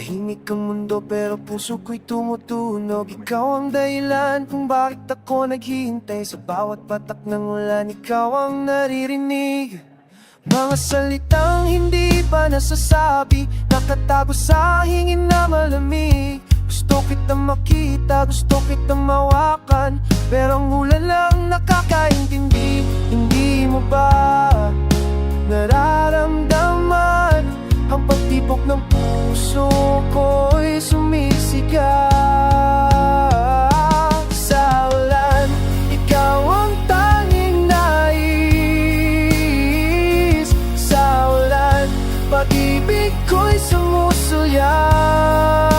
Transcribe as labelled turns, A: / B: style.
A: Tahimik ang mundo pero puso ko'y tumutunog. Ikaw ang dahilan kung bakit ako naghihintay. Sa bawat patak ng ulan, ikaw ang naririnig. Mga salitang hindi pa nasasabi, nakatago sa hingin na malamig. Gusto kitang makita, gusto kitang mawakan, pero ang ulan lang nakakaintindi. Hindi mo ba nararamdaman ang pagtibok ng puso ko'y sumisigaw? Sa ulan, ikaw ang tanging nais. Sa ulan, pag-ibig ko'y sumusulyaw.